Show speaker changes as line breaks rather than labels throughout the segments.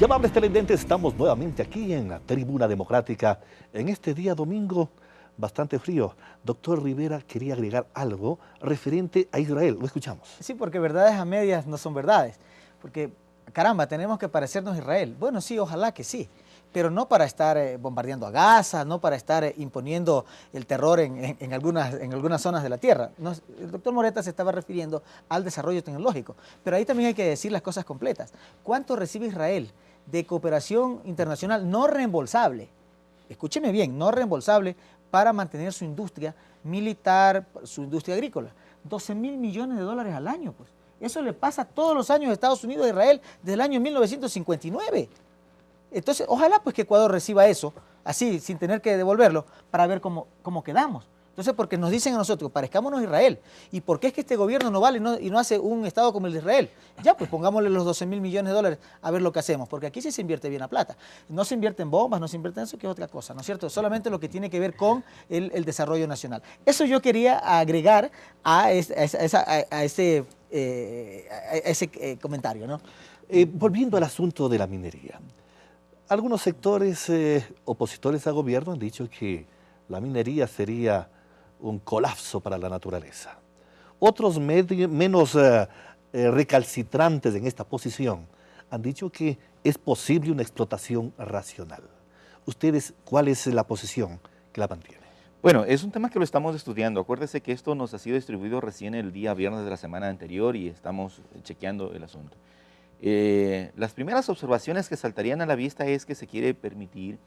Y amables televidentes, estamos nuevamente aquí en la Tribuna Democrática en este día domingo bastante frío. Doctor Rivera quería agregar algo referente a Israel. Lo escuchamos.
Sí, porque verdades a medias no son verdades. Porque, caramba, tenemos que parecernos a Israel. Bueno, sí, ojalá que sí. Pero no para estar bombardeando a Gaza, no para estar imponiendo el terror en algunas zonas de la tierra. No, el doctor Moreta se estaba refiriendo al desarrollo tecnológico. Pero ahí también hay que decir las cosas completas. ¿Cuánto recibe Israel de cooperación internacional no reembolsable? Escúcheme bien, no reembolsable, para mantener su industria militar, su industria agrícola. 12.000 millones de dólares al año, pues. Eso le pasa todos los años a Estados Unidos e Israel desde el año 1959. Entonces, ojalá pues que Ecuador reciba eso, así, sin tener que devolverlo, para ver cómo quedamos. Entonces, porque nos dicen a nosotros, parezcámonos a Israel. ¿Y por qué es que este gobierno no vale y no hace un Estado como el de Israel? Ya, pues pongámosle los 12.000 millones de dólares a ver lo que hacemos, porque aquí sí se invierte bien la plata. No se invierte en bombas, no se invierte en eso, que es otra cosa, ¿no es cierto? Solamente lo que tiene que ver con el desarrollo nacional. Eso yo quería agregar a ese comentario, ¿no?
Volviendo al asunto de la minería. Algunos sectores opositores al gobierno han dicho que la minería sería un colapso para la naturaleza. Otros menos recalcitrantes en esta posición han dicho que es posible una explotación racional. ¿Ustedes cuál es la posición que la mantiene?
Bueno, es un tema que lo estamos estudiando. Acuérdese que esto nos ha sido distribuido recién el día viernes de la semana anterior y estamos chequeando el asunto. Las primeras observaciones que saltarían a la vista es que se quiere permitir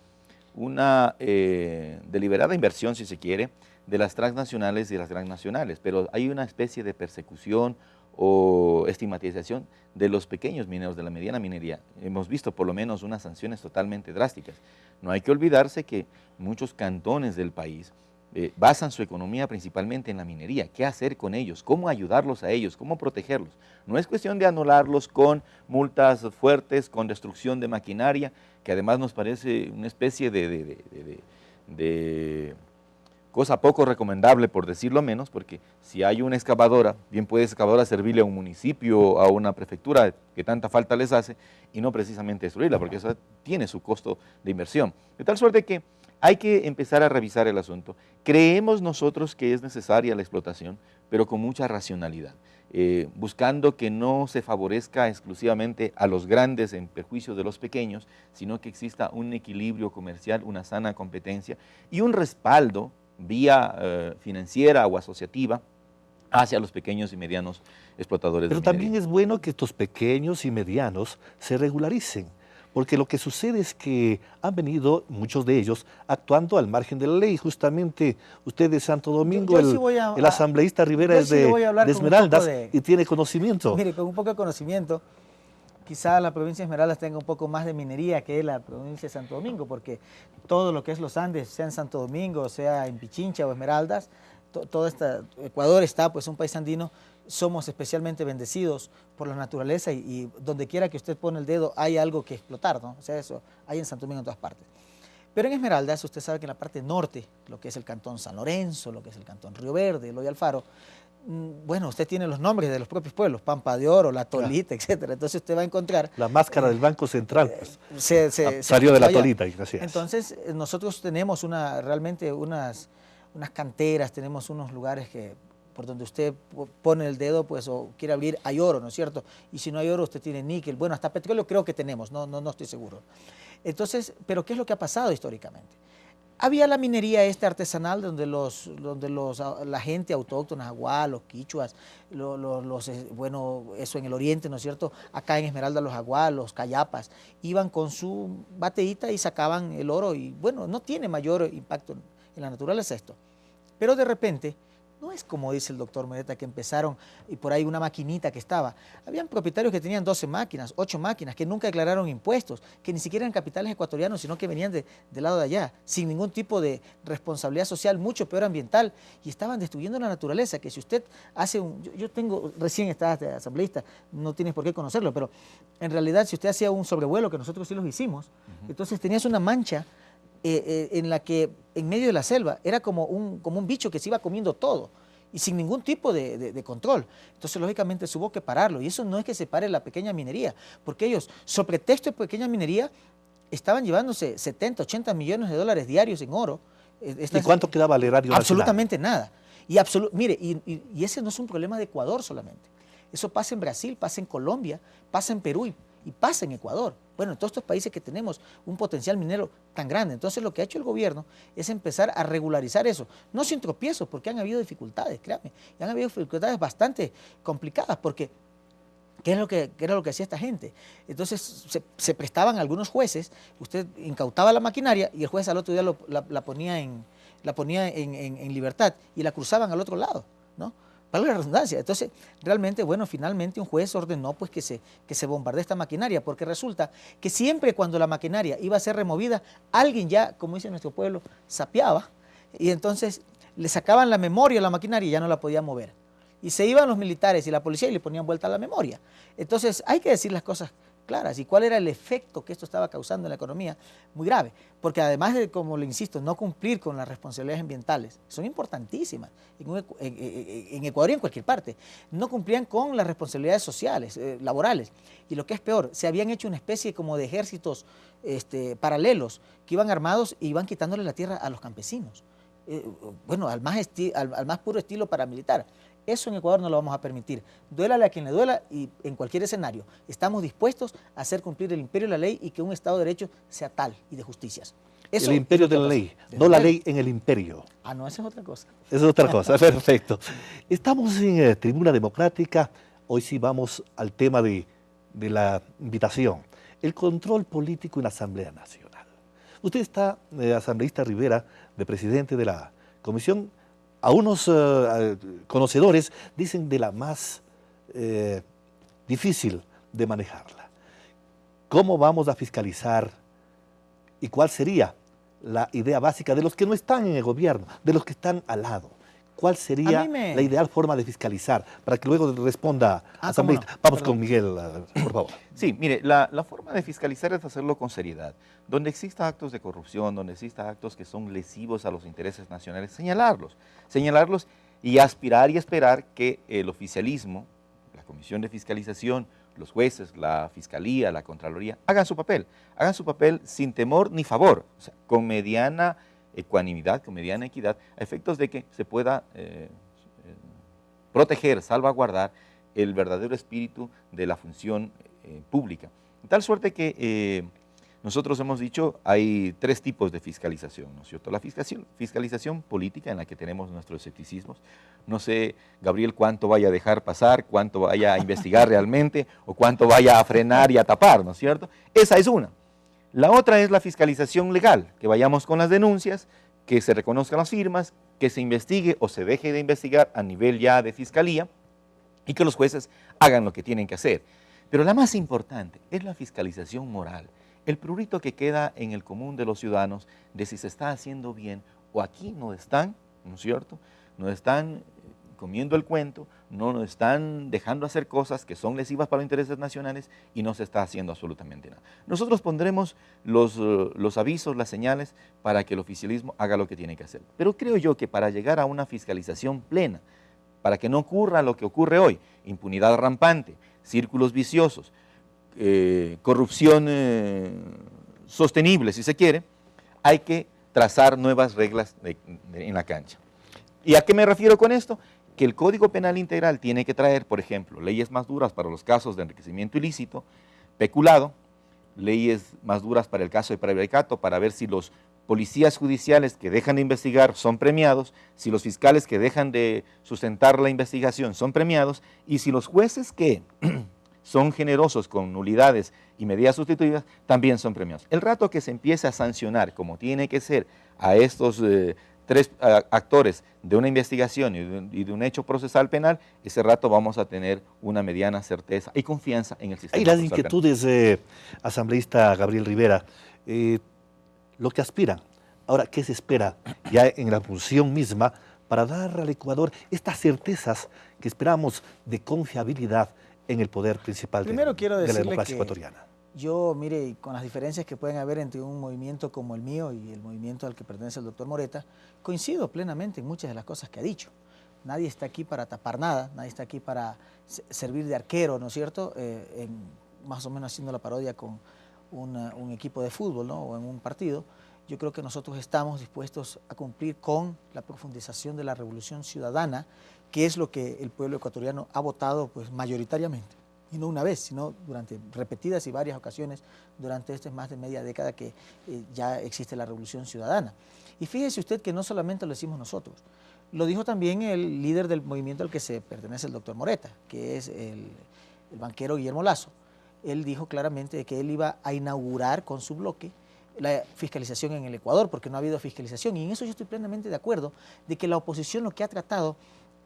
una deliberada inversión, si se quiere, de las transnacionales y las transnacionales, pero hay una especie de persecución o estigmatización de los pequeños mineros, de la mediana minería. Hemos visto por lo menos unas sanciones totalmente drásticas. No hay que olvidarse que muchos cantones del país basan su economía principalmente en la minería. ¿Qué hacer con ellos? ¿Cómo ayudarlos a ellos? ¿Cómo protegerlos? No es cuestión de anularlos con multas fuertes, con destrucción de maquinaria, que además nos parece una especie de cosa poco recomendable, por decirlo menos, porque si hay una excavadora, bien puede esa excavadora servirle a un municipio, a una prefectura que tanta falta les hace, y no precisamente destruirla, porque eso tiene su costo de inversión. De tal suerte que hay que empezar a revisar el asunto. Creemos nosotros que es necesaria la explotación, pero con mucha racionalidad, buscando que no se favorezca exclusivamente a los grandes en perjuicio de los pequeños, sino que exista un equilibrio comercial, una sana competencia y un respaldo vía financiera o asociativa hacia los pequeños y medianos explotadores de minería.
Pero también es bueno que estos pequeños y medianos se regularicen, porque lo que sucede es que han venido, muchos de ellos, actuando al margen de la ley. Justamente usted de Santo Domingo, el asambleísta Rivera es de Esmeraldas y tiene conocimiento.
Mire, con un poco de conocimiento, quizá la provincia de Esmeraldas tenga un poco más de minería que la provincia de Santo Domingo, porque todo lo que es los Andes, sea en Santo Domingo, sea en Pichincha o Esmeraldas, todo Ecuador está, pues, un país andino. Somos especialmente bendecidos por la naturaleza y donde quiera que usted pone el dedo hay algo que explotar, ¿no? O sea, eso hay en Santo Domingo en todas partes. Pero en Esmeraldas, usted sabe que en la parte norte, lo que es el cantón San Lorenzo, lo que es el cantón Río Verde, Eloy Alfaro, bueno, usted tiene los nombres de los propios pueblos, Pampa de Oro, La Tolita, etcétera. Entonces usted va a encontrar...
La máscara del Banco Central, pues, salió de La Tolita, gracias.
Entonces nosotros tenemos realmente unas canteras, tenemos unos lugares por donde usted pone el dedo, pues, o quiere abrir, hay oro, ¿no es cierto? Y si no hay oro, usted tiene níquel. Bueno, hasta petróleo creo que tenemos, no estoy seguro. Entonces, ¿pero qué es lo que ha pasado históricamente? Había la minería artesanal donde la gente autóctona, aguá, los quichuas, bueno, eso en el oriente, ¿no es cierto? Acá en Esmeralda los aguá, los cayapas, iban con su bateíta y sacaban el oro y, bueno, no tiene mayor impacto en la naturaleza esto. Pero de repente... No es como dice el doctor Moreta, que empezaron y por ahí una maquinita que estaba. Habían propietarios que tenían 12 máquinas, 8 máquinas, que nunca declararon impuestos, que ni siquiera eran capitales ecuatorianos, sino que venían del lado de allá, sin ningún tipo de responsabilidad social, mucho peor ambiental, y estaban destruyendo la naturaleza, que si usted hace yo tengo, recién estaba asambleísta, no tienes por qué conocerlo, pero en realidad si usted hacía un sobrevuelo, que nosotros sí los hicimos, entonces tenías una mancha en la que en medio de la selva era como un bicho que se iba comiendo todo. y sin ningún tipo de control. Entonces, lógicamente, hubo que pararlo. Y eso no es que se pare la pequeña minería, porque ellos, sobre pretexto de pequeña minería, estaban llevándose 70, 80 millones de dólares diarios en oro.
¿Y cuánto quedaba al erario nacional?
Absolutamente nada. Mire, y ese no es un problema de Ecuador solamente. Eso pasa en Brasil, pasa en Colombia, pasa en Perú y pasa en Ecuador. Bueno, en todos estos países que tenemos un potencial minero tan grande. Entonces, lo que ha hecho el gobierno es empezar a regularizar eso. No sin tropiezos, porque han habido dificultades, créanme. Y han habido dificultades bastante complicadas, porque ¿qué era lo que hacía esta gente? Entonces, se prestaban algunos jueces, usted incautaba la maquinaria y el juez al otro día la ponía en libertad y la cruzaban al otro lado, ¿no? Para la redundancia. Entonces, realmente, bueno, finalmente un juez ordenó pues que se bombardee esta maquinaria, porque resulta que siempre cuando la maquinaria iba a ser removida, alguien ya, como dice nuestro pueblo, sapeaba, y entonces le sacaban la memoria a la maquinaria y ya no la podía mover. Y se iban los militares y la policía y le ponían vuelta a la memoria. Entonces, hay que decir las cosas claras. ¿Y cuál era el efecto que esto estaba causando en la economía? Muy grave. Porque además de, como le insisto, no cumplir con las responsabilidades ambientales, son importantísimas en Ecuador y en cualquier parte, no cumplían con las responsabilidades sociales, laborales. Y lo que es peor, se habían hecho una especie como de ejércitos paralelos que iban armados y iban quitándole la tierra a los campesinos. Bueno, al más puro estilo paramilitar. Eso en Ecuador no lo vamos a permitir. Duélale a quien le duela y en cualquier escenario. Estamos dispuestos a hacer cumplir el imperio de la ley y que un Estado de Derecho sea tal y de justicias. Eso
el imperio de la ley, no la ley en el imperio.
Ah, no, esa es otra cosa.
Esa es otra cosa, perfecto. Estamos en Tribuna Democrática. Hoy sí vamos al tema de la invitación. El control político en la Asamblea Nacional. Usted está, asambleísta Rivera, de presidente de la Comisión. A unos conocedores dicen de la más difícil de manejarla. ¿Cómo vamos a fiscalizar y cuál sería la idea básica de los que no están en el gobierno, de los que están al lado? ¿Cuál sería la ideal forma de fiscalizar? Para que luego responda asambleísta. No. Vamos con Miguel, por favor.
Sí, mire, la forma de fiscalizar es hacerlo con seriedad. Donde exista actos de corrupción, donde exista actos que son lesivos a los intereses nacionales, señalarlos y aspirar y esperar que el oficialismo, la Comisión de Fiscalización, los jueces, la Fiscalía, la Contraloría, hagan su papel sin temor ni favor, o sea, con mediana ecuanimidad, con mediana equidad, a efectos de que se pueda proteger, salvaguardar el verdadero espíritu de la función pública. De tal suerte que nosotros hemos dicho, hay tres tipos de fiscalización, ¿no es cierto? La fiscalización política, en la que tenemos nuestros escepticismos. No sé, Gabriel, cuánto vaya a dejar pasar, cuánto vaya a investigar realmente, o cuánto vaya a frenar y a tapar, ¿no es cierto? Esa es una. La otra es la fiscalización legal, que vayamos con las denuncias, que se reconozcan las firmas, que se investigue o se deje de investigar a nivel ya de fiscalía y que los jueces hagan lo que tienen que hacer. Pero la más importante es la fiscalización moral, el prurito que queda en el común de los ciudadanos de si se está haciendo bien o aquí no están, ¿no es cierto? No están comiendo el cuento, no nos están dejando hacer cosas que son lesivas para los intereses nacionales y no se está haciendo absolutamente nada. Nosotros pondremos los avisos, las señales para que el oficialismo haga lo que tiene que hacer. Pero creo yo que para llegar a una fiscalización plena, para que no ocurra lo que ocurre hoy, impunidad rampante, círculos viciosos, corrupción sostenible, si se quiere, hay que trazar nuevas reglas en la cancha. ¿Y a qué me refiero con esto? Que el Código Penal Integral tiene que traer, por ejemplo, leyes más duras para los casos de enriquecimiento ilícito, peculado, leyes más duras para el caso de prevaricato, para ver si los policías judiciales que dejan de investigar son premiados, si los fiscales que dejan de sustentar la investigación son premiados, y si los jueces que son generosos con nulidades y medidas sustitutivas también son premiados. El rato que se empiece a sancionar como tiene que ser a estos tres actores de una investigación y de un hecho procesal penal, ese rato vamos a tener una mediana certeza y confianza en el sistema.
Hay las inquietudes, asambleísta Gabriel Rivera, lo que aspiran. Ahora, ¿qué se espera ya en la función misma para dar al Ecuador estas certezas que esperamos de confiabilidad en el poder principal de la democracia ecuatoriana?
Yo, mire, con las diferencias que pueden haber entre un movimiento como el mío y el movimiento al que pertenece el doctor Moreta, coincido plenamente en muchas de las cosas que ha dicho. nadie está aquí para tapar nada, nadie está aquí para servir de arquero, ¿no es cierto? Más o menos haciendo la parodia con un equipo de fútbol, ¿no? O en un partido. Yo creo que nosotros estamos dispuestos a cumplir con la profundización de la revolución ciudadana, que es lo que el pueblo ecuatoriano ha votado pues, mayoritariamente. Y no una vez, sino durante repetidas y varias ocasiones durante más de media década que ya existe la revolución ciudadana. Y fíjese usted que no solamente lo decimos nosotros, lo dijo también el líder del movimiento al que se pertenece el doctor Moreta, que es el banquero Guillermo Lasso. Él dijo claramente que él iba a inaugurar con su bloque la fiscalización en el Ecuador, porque no ha habido fiscalización. Y en eso yo estoy plenamente de acuerdo, de que la oposición lo que ha tratado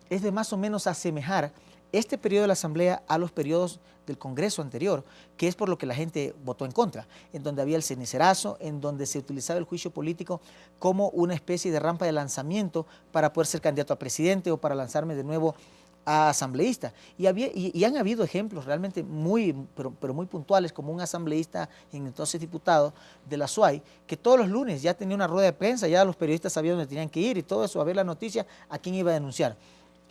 es de más o menos asemejar este periodo de la Asamblea a los periodos del Congreso anterior, que es por lo que la gente votó en contra, en donde había el cenicerazo, en donde se utilizaba el juicio político como una especie de rampa de lanzamiento para poder ser candidato a presidente o para lanzarme de nuevo a asambleísta. Y han habido ejemplos realmente pero muy puntuales, como un asambleísta, entonces diputado de la SUAY, que todos los lunes ya tenía una rueda de prensa, ya los periodistas sabían dónde tenían que ir y todo eso, a ver la noticia, a quién iba a denunciar.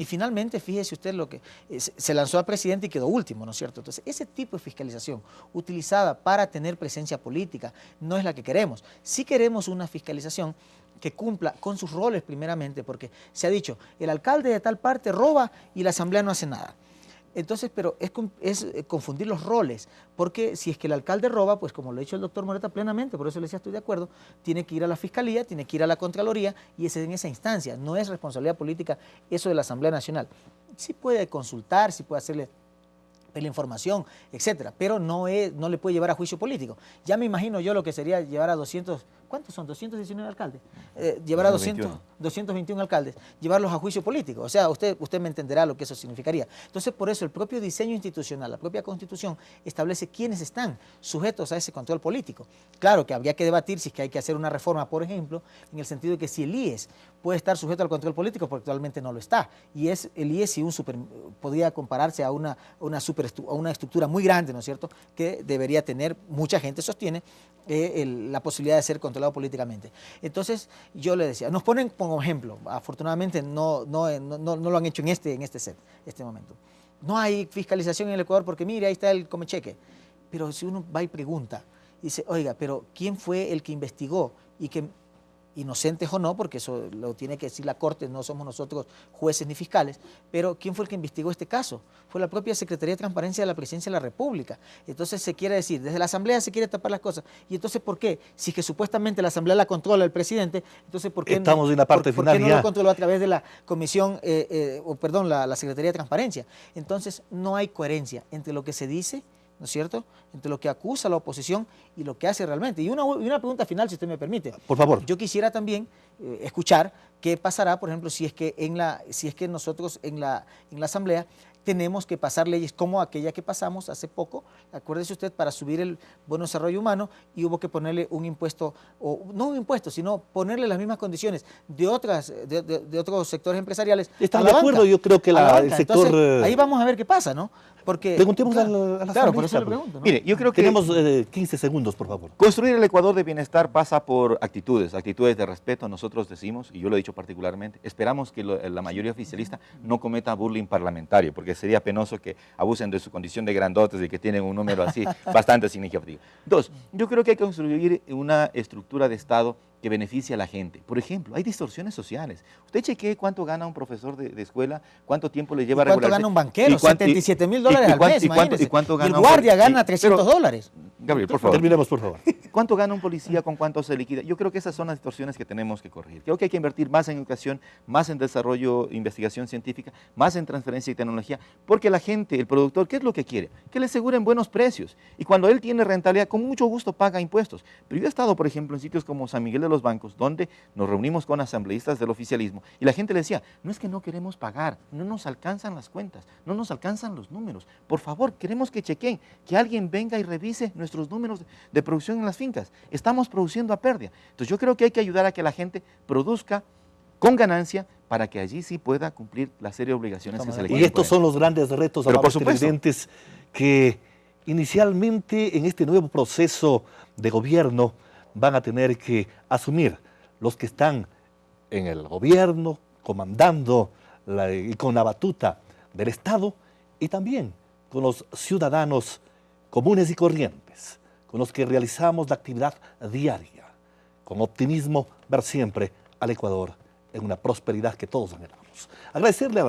Y finalmente, fíjese usted lo que se lanzó al presidente y quedó último, ¿no es cierto? Entonces, ese tipo de fiscalización utilizada para tener presencia política no es la que queremos. Sí queremos una fiscalización que cumpla con sus roles primeramente, porque se ha dicho, el alcalde de tal parte roba y la asamblea no hace nada. Entonces, pero es confundir los roles, porque si es que el alcalde roba, pues como lo ha dicho el doctor Moreta plenamente, por eso le decía estoy de acuerdo, tiene que ir a la Fiscalía, tiene que ir a la Contraloría y es en esa instancia, no es responsabilidad política eso de la Asamblea Nacional. Sí puede consultar, sí puede hacerle la información, etcétera, pero no le puede llevar a juicio político. Ya me imagino yo lo que sería llevar a 200, ¿cuántos son? 219 alcaldes. Llevar a 221 alcaldes, llevarlos a juicio político. O sea, usted me entenderá lo que eso significaría. Entonces, por eso el propio diseño institucional, la propia Constitución, establece quiénes están sujetos a ese control político. Claro que habría que debatir si es que hay que hacer una reforma, por ejemplo, en el sentido de que si el IES puede estar sujeto al control político, porque actualmente no lo está. Y es el IES si podría compararse a una estructura muy grande, ¿no es cierto?, que debería tener, mucha gente sostiene, la posibilidad de ser controlado políticamente. Entonces, yo le decía, nos ponen como ejemplo, afortunadamente no lo han hecho en este momento. No hay fiscalización en el Ecuador porque mire, ahí está el comecheque. Pero si uno va y pregunta, dice, oiga, pero ¿quién fue el que investigó y que inocentes o no, porque eso lo tiene que decir la Corte, no somos nosotros jueces ni fiscales, pero ¿quién fue el que investigó este caso? Fue la propia Secretaría de Transparencia de la Presidencia de la República. Entonces se quiere decir, desde la Asamblea se quiere tapar las cosas. ¿Y entonces por qué? Si es que supuestamente la Asamblea la controla el presidente, entonces ¿por qué,
Estamos en la parte
¿por
final
qué no lo controló a través de la Comisión, la Secretaría de Transparencia? Entonces no hay coherencia entre lo que se dice, ¿no es cierto?, entre lo que acusa la oposición y lo que hace realmente. Y una pregunta final, si usted me permite.
Por favor.
Yo quisiera también escuchar qué pasará, por ejemplo, si es que nosotros en la Asamblea tenemos que pasar leyes como aquella que pasamos hace poco, acuérdese usted, para subir el buen desarrollo humano, y hubo que ponerle un impuesto, o no un impuesto, sino ponerle las mismas condiciones de otros sectores empresariales.
Estamos de acuerdo, yo creo que el sector...
Entonces, ahí vamos a ver qué pasa, ¿no? Porque,
preguntemos
claro,
a la
claro, por eso le pregunto, ¿no?
Mire, yo creo que...
Tenemos 15 segundos, por favor.
Construir el Ecuador de bienestar pasa por actitudes de respeto. Nosotros decimos, y yo lo he dicho particularmente, esperamos que la mayoría oficialista no cometa bullying parlamentario, porque sería penoso que abusen de su condición de grandotes y que tienen un número así bastante significativo. Dos, yo creo que hay que construir una estructura de Estado que beneficie a la gente. Por ejemplo, hay distorsiones sociales. Usted chequee cuánto gana un profesor de escuela, cuánto tiempo le lleva a
regularse. ¿Cuánto gana un banquero? $77,000 al mes,
¿Y cuánto gana
el guardia gana $300.
Gabriel, por favor.
Terminemos, por favor.
¿Cuánto gana un policía con cuánto se liquida? Yo creo que esas son las distorsiones que tenemos que corregir. Creo que hay que invertir más en educación, más en desarrollo, investigación científica, más en transferencia y tecnología, porque la gente, el productor, ¿qué es lo que quiere? Que le aseguren buenos precios. Y cuando él tiene rentabilidad, con mucho gusto paga impuestos. Pero yo he estado, por ejemplo, en sitios como San Miguel de los Bancos, donde nos reunimos con asambleístas del oficialismo, y la gente le decía, no es que no queremos pagar, no nos alcanzan las cuentas, no nos alcanzan los números. Por favor, queremos que chequen, que alguien venga y revise nuestros números de producción en las fincas. Estamos produciendo a pérdida. Entonces yo creo que hay que ayudar a que la gente produzca con ganancia para que allí sí pueda cumplir la serie de obligaciones que se le
Y estos son los grandes retos,
amables
televidentes, que inicialmente en este nuevo proceso de gobierno van a tener que asumir los que están en el gobierno, comandando y con la batuta del Estado y también con los ciudadanos comunes y corrientes, con los que realizamos la actividad diaria, con optimismo ver siempre al Ecuador en una prosperidad que todos anhelamos. Agradecerle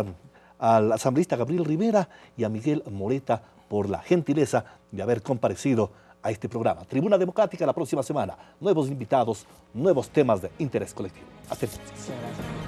al asambleísta Gabriel Rivera y a Miguel Moreta por la gentileza de haber comparecido a este programa. Tribuna Democrática la próxima semana. Nuevos invitados, nuevos temas de interés colectivo. Hasta entonces.